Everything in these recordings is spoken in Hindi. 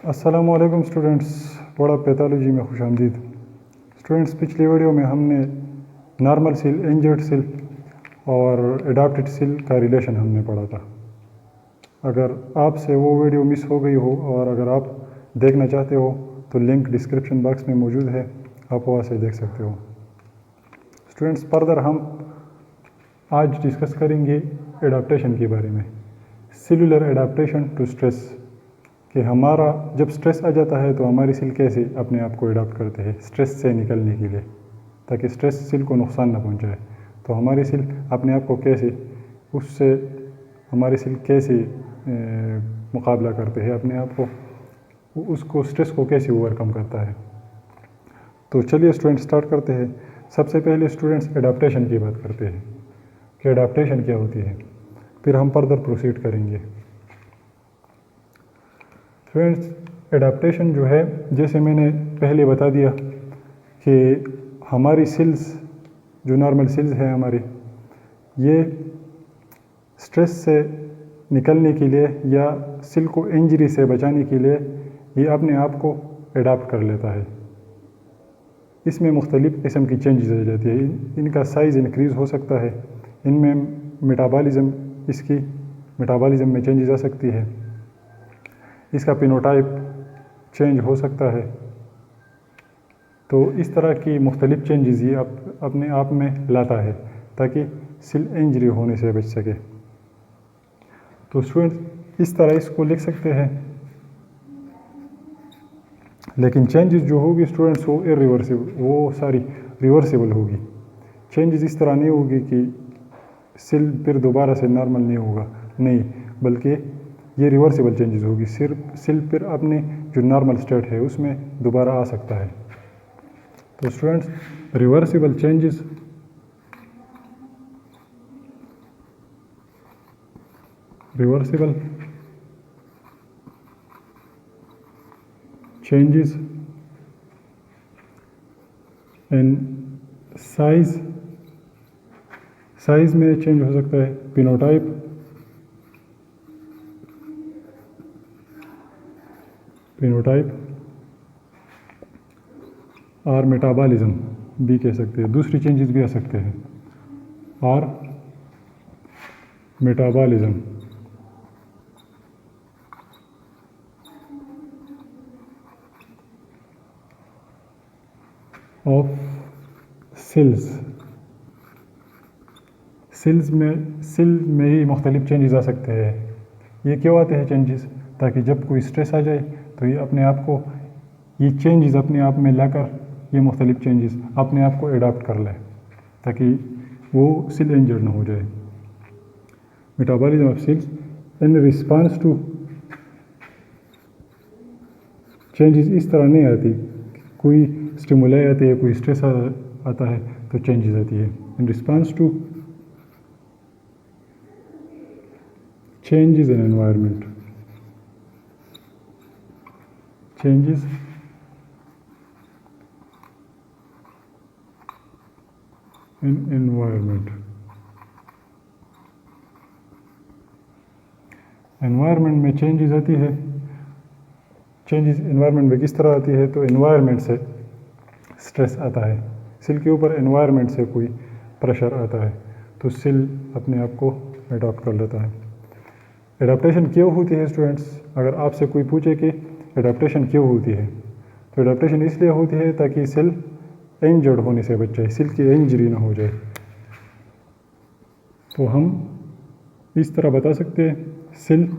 अस्सलामुअलैकुम स्टूडेंट्स, पढ़ा पैथोलॉजी में खुशामदीद। स्टूडेंट्स, पिछली वीडियो में हमने नॉर्मल सेल, इंजर्ड सेल और एडाप्टेड सेल का रिलेशन हमने पढ़ा था। अगर आपसे वो वीडियो मिस हो गई हो और अगर आप देखना चाहते हो तो लिंक डिस्क्रिप्शन बॉक्स में मौजूद है, आप वहाँ से देख सकते हो। स्टूडेंट्स, फर्दर हम आज डिस्कस करेंगे एडाप्टेशन के बारे में, सेलुलर एडाप्टेशन टू स्ट्रेस, कि हमारा जब स्ट्रेस आ जाता है तो हमारी सेल कैसे अपने आप को एडाप्ट करते हैं स्ट्रेस से निकलने के लिए, ताकि स्ट्रेस सेल को नुकसान ना पहुंचाए। तो हमारी सेल अपने आप को कैसे उससे हमारी सेल कैसे मुकाबला करते हैं अपने आप को, उसको स्ट्रेस को कैसे ओवरकम करता है। तो चलिए स्टूडेंट स्टार्ट करते हैं। सबसे पहले स्टूडेंट्स एडाप्टेशन की बात करते हैं कि एडाप्टेशन क्या होती है, फिर हम फर्दर प्रोसीड करेंगे। फ्रेंड्स, एडाप्टेशन जो है, जैसे मैंने पहले बता दिया कि हमारी सेल्स जो नॉर्मल सेल्स है हमारी, ये स्ट्रेस से निकलने के लिए या सेल को इंजरी से बचाने के लिए ये अपने आप को एडाप्ट कर लेता है। इसमें मुख्तलिफ़ किस्म की चेंजेस आ जाती है। इनका साइज़ इंक्रीज़ हो सकता है, इनमें इसकी मेटाबॉलिज्म में चेंजेस आ सकती है, इसका फिनोटाइप चेंज हो सकता है। तो इस तरह की मुख्तलिफ़ चेंजेस ये अपने आप में लाता है ताकि सेल इंजरी होने से बच सके। तो स्टूडेंट्स, इस तरह इसको लिख सकते हैं। लेकिन चेंजेस जो होगी स्टूडेंट्स वो रिवर्सिबल होगी। चेंजेस इस तरह नहीं होगी कि सेल फिर दोबारा से नॉर्मल नहीं होगा, नहीं, बल्कि ये रिवर्सिबल चेंजेस होगी। सिर्फ सेल फिर अपने जो नॉर्मल स्टेट है उसमें दोबारा आ सकता है। तो students, reversible changes in size में चेंज हो सकता है, फिनोटाइप और मेटाबॉलिज्म भी कह सकते हैं। दूसरी चेंजेस भी आ सकते हैं, और मेटाबॉलिज्म ऑफ सेल में ही मुख्तलिफ चेंजेस आ सकते हैं। ये क्यों आते हैं चेंजेस? ताकि जब कोई स्ट्रेस आ जाए तो ये अपने आप को, ये चेंजेस अपने आप में लाकर ये मुख्तलिफ चेंजेस अपने आप को एडाप्ट कर ले ताकि वो सेल इंजर्ड ना हो जाए। Metabolism of cells in response to changes इस तरह नहीं आती, कोई स्टिमुलाई आती है, कोई स्ट्रेस आता है तो चेंजेस आती है। In response to changes in environment, environment में चेंजेस आती है। चेंजेस एनवायरनमेंट में किस तरह आती है? तो एनवायरनमेंट से स्ट्रेस आता है, सेल के ऊपर एनवायरनमेंट से कोई प्रेशर आता है तो सेल अपने आप को एडॉप्ट कर लेता है। एडाप्टेशन क्यों होती है स्टूडेंट्स? अगर आपसे कोई पूछे कि एडाप्टेशन क्यों होती है, तो एडाप्टेशन इसलिए होती है ताकि सेल इंजर्ड होने से बच जाए, सेल की इंजरी ना हो जाए। तो हम इस तरह बता सकते हैं, cell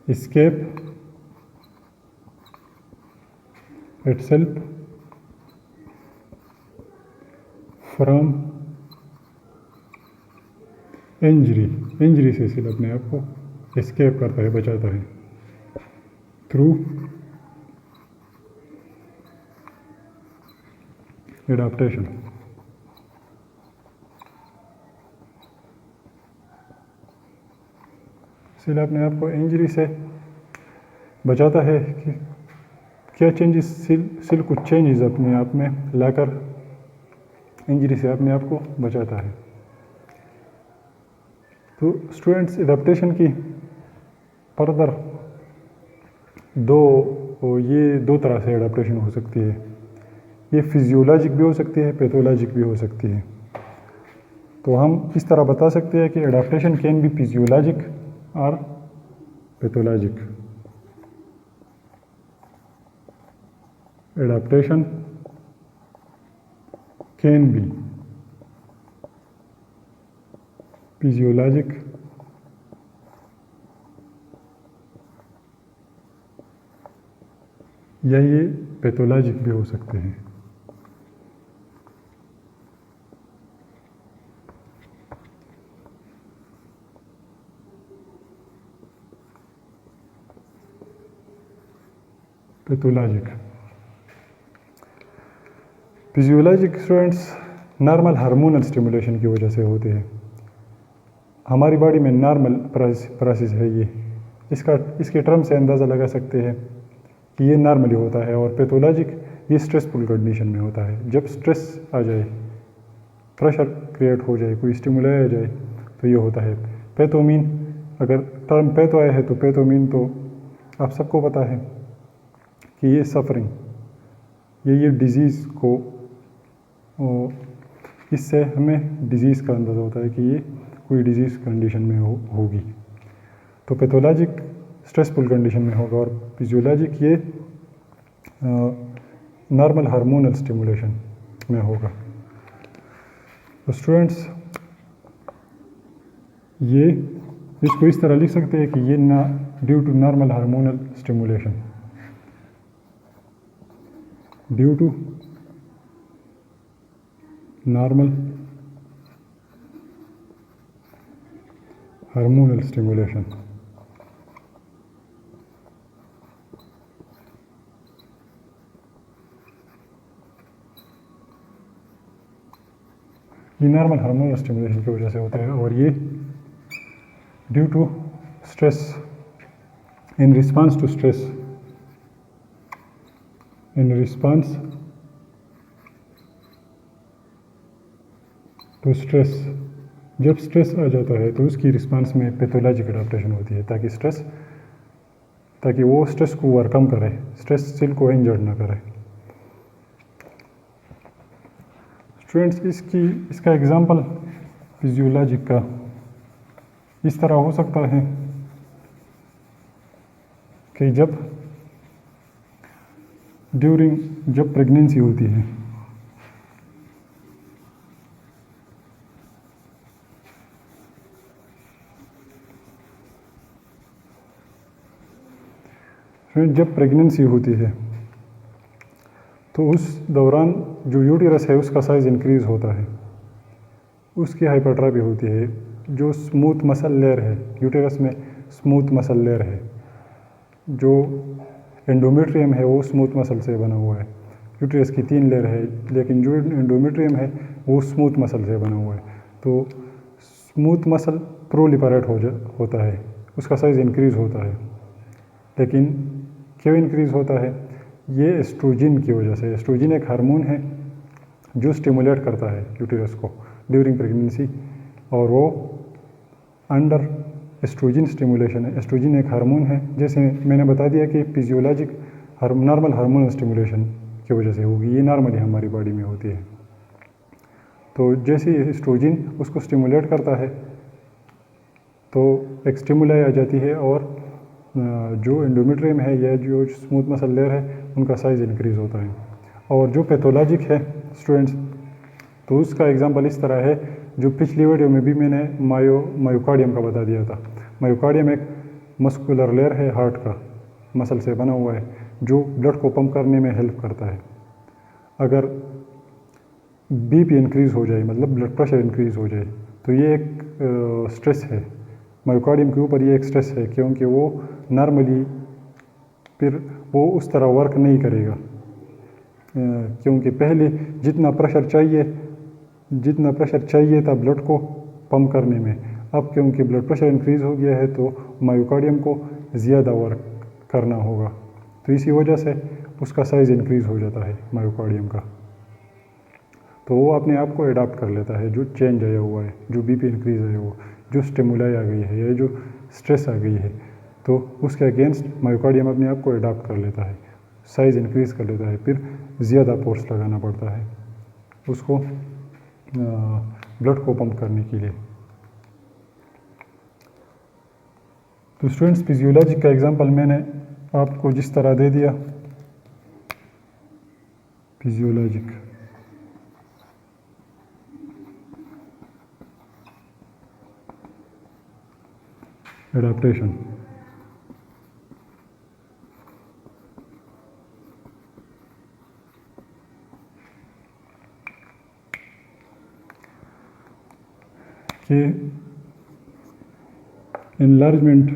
escape itself from injury से सेल अपने आप को एस्केप करता है, बचाता है थ्रू एडाप्टेशन। सेल अपने आप को इंजरी से बचाता है कि क्या चेंजेस सेल कुछ चेंजेस अपने आप में लाकर इंजरी से अपने आप को बचाता है। तो स्टूडेंट्स, एडाप्टेशन की फर्दर ये दो तरह से एडाप्टेशन हो सकती है। ये फिजियोलॉजिक भी हो सकती है, पैथोलॉजिक भी हो सकती है। तो हम इस तरह बता सकते हैं कि एडाप्टेशन कैन बी फिजियोलॉजिक और pathologic. Adaptation can be physiologic या ये पैथोलॉजिक भी हो सकते हैं। Pathologic physiologic students normal hormonal stimulation की वजह से होते हैं। हमारी बॉडी में नॉर्मल प्रोसेस है ये, इसके टर्म से अंदाज़ा लगा सकते हैं कि ये नॉर्मली होता है। और पैथोलॉजिक ये स्ट्रेसफुल कंडीशन में होता है। जब स्ट्रेस आ जाए, प्रेशर क्रिएट हो जाए, कोई स्टिमुलाई आ जाए तो ये होता है। पैथो मीन, अगर टर्म पैथो आया है तो पैथो मीन तो आप सबको पता है कि ये सफरिंग, ये डिज़ीज़ को, इससे हमें डिज़ीज़ का अंदाज़ा होता है कि ये कोई डिज़ीज़ कंडीशन में होगी। तो पैथोलॉजिक स्ट्रेसफुल कंडीशन में होगा और फिजियोलॉजिक ये नॉर्मल हार्मोनल स्टिमुलेशन में होगा। तो स्टूडेंट्स ये इसको इस तरह लिख सकते हैं कि ये due to normal hormonal stimulation, due to normal hormonal stimulation. ये नॉर्मल हार्मोनल स्टिमुलेशन की वजह से होता है और ये due to stress, in response to stress, in response to stress. जब स्ट्रेस आ जाता है तो उसकी रिस्पांस में पैथोलॉजिक एडाप्टेशन होती है ताकि वो स्ट्रेस को ओवरकम करे, स्ट्रेस सेल को इंजर्ड ना करे। स्टूडेंट्स इसका एग्जांपल फिजियोलॉजिक का इस तरह हो सकता है कि जब प्रेगनेंसी होती है, जब प्रेगनेंसी होती है तो उस दौरान जो यूटेरस है उसका साइज़ इंक्रीज़ होता है, उसकी हाइपरट्रॉफी होती है। जो स्मूथ मसल लेयर है, यूटेरस में स्मूथ मसल लेयर है, जो एंडोमेट्रियम है वो स्मूथ मसल से बना हुआ है। यूटेरस की 3 लेयर है लेकिन जो एंडोमेट्रियम है वो स्मूथ मसल से बना हुआ है। तो स्मूथ मसल प्रोलिफरेट होता है, उसका साइज़ इंक्रीज़ होता है। लेकिन क्यों इंक्रीज़ होता है? ये एस्ट्रोजन की वजह से। एस्ट्रोजन एक हार्मोन है जो स्टिमुलेट करता है यूटेरस को ड्यूरिंग प्रेगनेंसी, और वो अंडर एस्ट्रोजन स्टिमुलेशन है। एस्ट्रोजन एक हार्मोन है, जैसे मैंने बता दिया कि फिजियोलॉजिक नॉर्मल हार्मोनल स्टिमुलेशन की वजह से होगी, ये नॉर्मली हमारी बॉडी में होती है। तो जैसे ही एस्ट्रोजन उसको स्टिमुलेट करता है तो एक स्टिमुलाई आ जाती है और जो एंडोमेट्रियम है या जो स्मूथ मसल लेयर है उनका साइज़ इंक्रीज़ होता है। और जो पैथोलॉजिक है स्टूडेंट्स, तो उसका एग्जांपल इस तरह है, जो पिछली वीडियो में भी मैंने मायोकार्डियम का बता दिया था। मायोकार्डियम एक मस्कुलर लेयर है, हार्ट का मसल से बना हुआ है, जो ब्लड को पंप करने में हेल्प करता है। अगर बीपी इंक्रीज़ हो जाए, मतलब ब्लड प्रेशर इंक्रीज़ हो जाए, तो ये एक स्ट्रेस है मायोकार्डियम के ऊपर। ये एक स्ट्रेस है क्योंकि वो नॉर्मली फिर वो उस तरह वर्क नहीं करेगा, क्योंकि पहले जितना प्रेशर चाहिए था ब्लड को पंप करने में, अब क्योंकि ब्लड प्रेशर इंक्रीज़ हो गया है तो मायोकार्डियम को ज़्यादा वर्क करना होगा। तो इसी वजह से उसका साइज़ इंक्रीज़ हो जाता है मायोकार्डियम का। तो वो अपने आप को अडाप्ट कर लेता है, जो चेंज आया हुआ है, जो बीपी इंक्रीज़ आया हुआ, जो स्टिमुलाई आ गई है या जो स्ट्रेस आ गई है। तो उसके अगेंस्ट मायोकार्डियम अपने आप को अडाप्ट कर लेता है, साइज़ इंक्रीज़ कर लेता है, फिर ज़्यादा फोर्स लगाना पड़ता है उसको ब्लड को पंप करने के लिए। तो स्टूडेंट्स, फिजियोलॉजी का एग्जांपल मैंने आपको जिस तरह दे दिया, फिजियोलॉजिक एडाप्टेशन, कि enlargement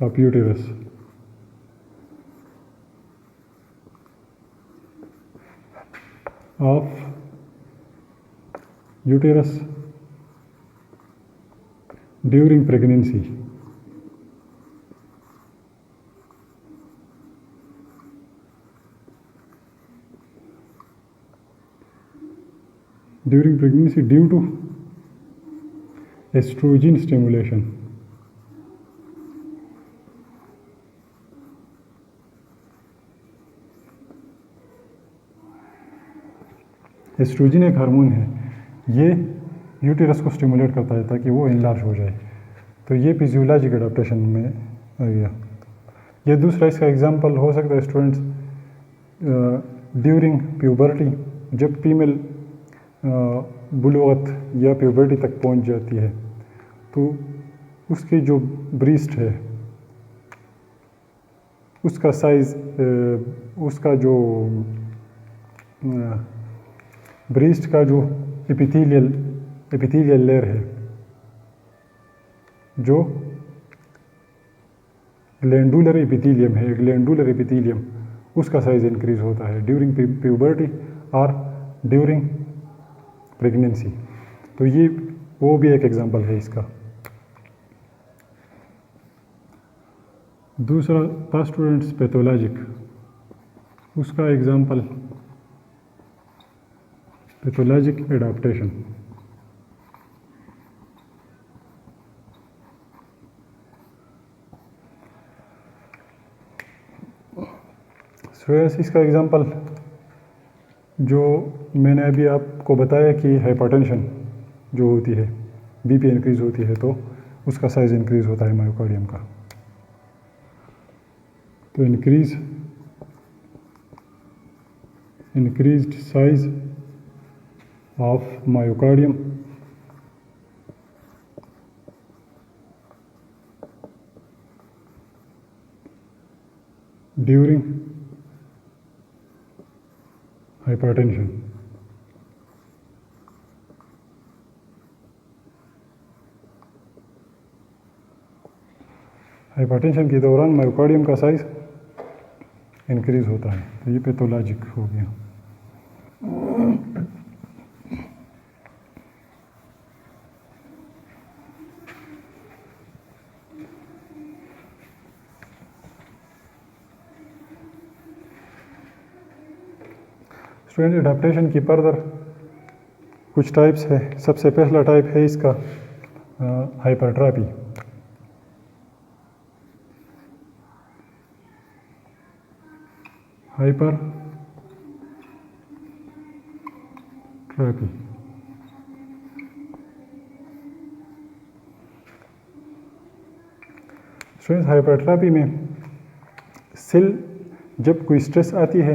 of uterus during pregnancy due to estrogen stimulation. Estrogen एक हार्मोन है, ये यूटेरस को स्टिमुलेट करता है ताकि वो इनलार्ज हो जाए। तो ये फिजियोलॉजिक एडाप्टेशन में आ गया। ये दूसरा इसका एग्जांपल हो सकता है स्टूडेंट्स, ड्यूरिंग प्यूबर्टी, जब फीमेल बुलुगत या प्यूबर्टी तक पहुंच जाती है तो उसकी जो ब्रीस्ट है उसका साइज़, उसका जो ब्रीस्ट का जो एपिथेलियल लेयर है, जो ग्लैंडुलर एपिथेलियम है, ग्लैंडुलर एपिथेलियम, उसका साइज़ इंक्रीज होता है ड्यूरिंग प्यूबर्टी और ड्यूरिंग प्रेगनेंसी। तो ये वो भी एक एग्जांपल है इसका। दूसरा था स्टूडेंट्स पैथोलॉजिक, उसका एग्जांपल पैथोलॉजिक एडाप्टेशन। स्टूडेंट्स, इसका एग्जांपल जो मैंने अभी आपको बताया कि हाइपरटेंशन जो होती है, बीपी इंक्रीज होती है तो उसका साइज़ इंक्रीज होता है मायोकार्डियम का। तो increased size of myocardium during hypertension. Hypertension के दौरान मायोकार्डियम का साइज इंक्रीज होता है। तो ये पैथोलॉजिक हो गया। स्टूडेंट, एडाप्टेशन की फर्दर कुछ टाइप्स है। सबसे पहला टाइप है इसका हाइपरट्रॉपी। हाइपरट्रॉपी स्टूडेंट्स, हाइपरट्रॉपी में सेल जब कोई स्ट्रेस आती है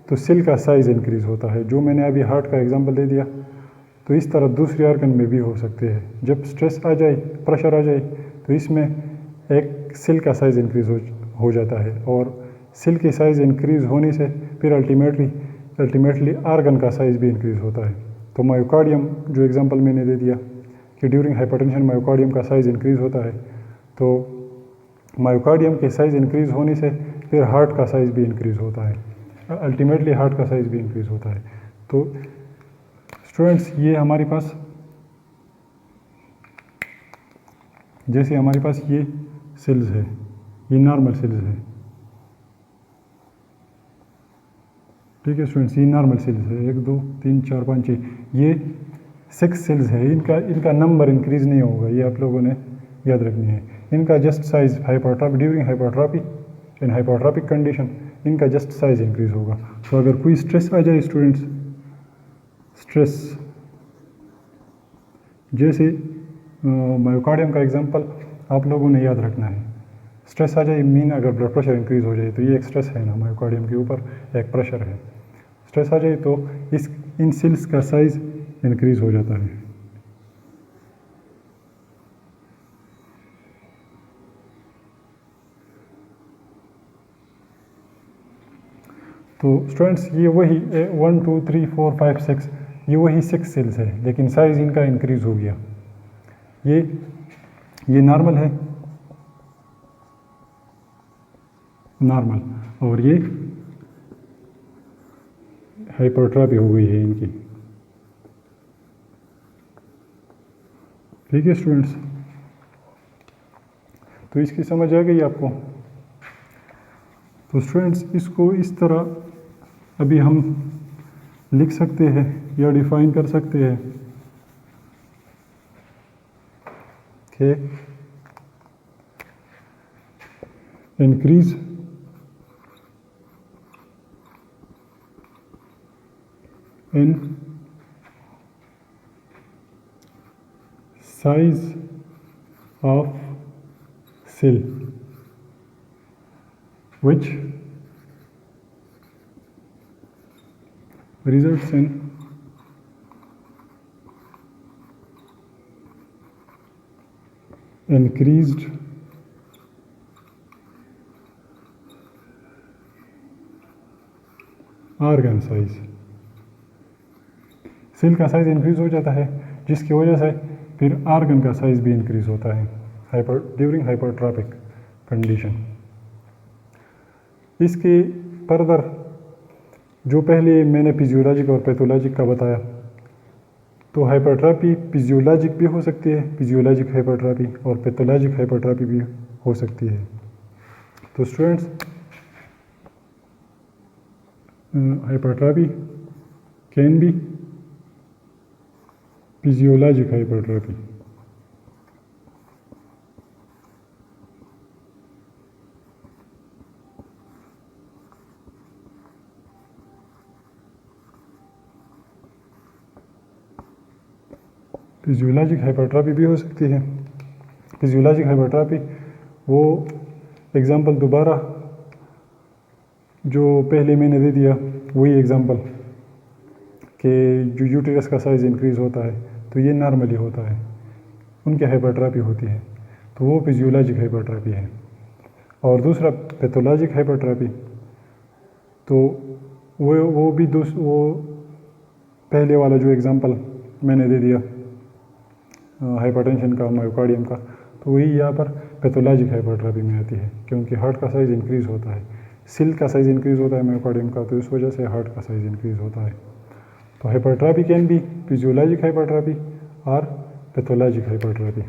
तो सेल का साइज़ इंक्रीज होता है। जो मैंने अभी हार्ट का एग्जांपल दे दिया, तो इस तरह दूसरे ऑर्गन में भी हो सकते हैं। जब स्ट्रेस आ जाए, प्रेशर आ जाए, तो इसमें एक सेल का साइज़ इंक्रीज हो जाता है, और सेल की साइज़ इंक्रीज होने से फिर अल्टीमेटली ऑर्गन का साइज़ भी इंक्रीज होता है। तो मायोकार्डियम जो एग्जांपल मैंने दे दिया कि ड्यूरिंग हाइपरटेंशन मायोकार्डियम का साइज़ इंक्रीज होता है, तो मायोकार्डियम के साइज़ इंक्रीज होने से फिर हार्ट का साइज़ भी इंक्रीज होता है, अल्टीमेटली हार्ट का साइज़ भी इंक्रीज होता है। तो स्टूडेंट्स, ये हमारे पास, जैसे हमारे पास ये सेल्स है, ये नॉर्मल सेल्स है, ठीक है स्टूडेंट्स, ये नॉर्मल सेल्स है, 1 2 3 4 5 6, ये 6 सेल्स है। इनका नंबर इंक्रीज नहीं होगा, ये आप लोगों ने याद रखनी है। इनका जस्ट साइज हाइपरट्रॉपी ड्यूरिंग हाइपरट्रॉपी इन हाइपरट्रॉपिक कंडीशन इनका जस्ट साइज इंक्रीज होगा। तो अगर कोई स्ट्रेस आ जाए स्टूडेंट्स, स्ट्रेस जैसे मायोकार्डियम का एग्जांपल आप लोगों ने याद रखना है। स्ट्रेस आ जाए मीन अगर ब्लड प्रेशर इंक्रीज हो जाए तो ये एक स्ट्रेस है ना, मायोकार्डियम के ऊपर एक प्रेशर है। स्ट्रेस आ जाए तो इन सेल्स का साइज इंक्रीज हो जाता है। तो स्टूडेंट्स ये वही 1 2 3 4 5 6 ये वही 6 सेल्स है, लेकिन साइज इनका इंक्रीज हो गया। ये नॉर्मल है, नॉर्मल, और ये हाइपरट्रॉपी हो गई है इनकी। ठीक है स्टूडेंट्स, तो इसकी समझ आ गई आपको। तो स्टूडेंट्स इसको इस तरह अभी हम लिख सकते हैं या डिफाइन कर सकते हैं कि increase in size of cell which results in increased organ size। Cell का साइज इंक्रीज हो जाता है जिसकी वजह से फिर आर्गन का साइज भी इंक्रीज होता है ड्यूरिंग हाइपरट्रॉपिक कंडीशन। इसके फर्दर जो पहले मैंने फिजियोलॉजिक और पैथोलॉजिक का बताया, तो हाइपरट्रॉपी फिजियोलॉजिक भी हो सकती है, फिजियोलॉजिक हाइपरट्रॉपी, और पैथोलॉजिक हाइपरट्रॉपी भी हो सकती है। तो students hypertrophy can be physiologic hypertrophy. Physiologic hypertrophy भी हो सकती है। फिजियोलॉजिक हाइपरट्रॉपी वो एग्जांपल दोबारा जो पहले मैंने दे दिया वही एग्जांपल कि जो यूटेरस का साइज़ इंक्रीज़ होता है तो ये नॉर्मली होता है, उनकी हाइपरट्रॉपी होती है, तो वो फिजियोलॉजिक हाइपरट्रॉपी है। और दूसरा पैथोलॉजिक हाइपरट्रॉपी, तो वो भी वो पहले वाला जो एग्जांपल मैंने दे दिया हाइपरटेंशन का, मायोकार्डियम का, तो वही यहाँ पर पैथोलॉजिक हाइपरट्रॉपी में आती है, क्योंकि हार्ट का साइज़ इंक्रीज़ होता है, सेल का साइज़ इंक्रीज़ होता है मायोकार्डियम का, तो इस वजह से हार्ट का साइज़ इंक्रीज़ होता है। तो हाइपरट्रॉपी कैन बी फिजियोलॉजिक हाइपरट्रॉपी और पैथोलॉजिक हाइपरट्रॉपी।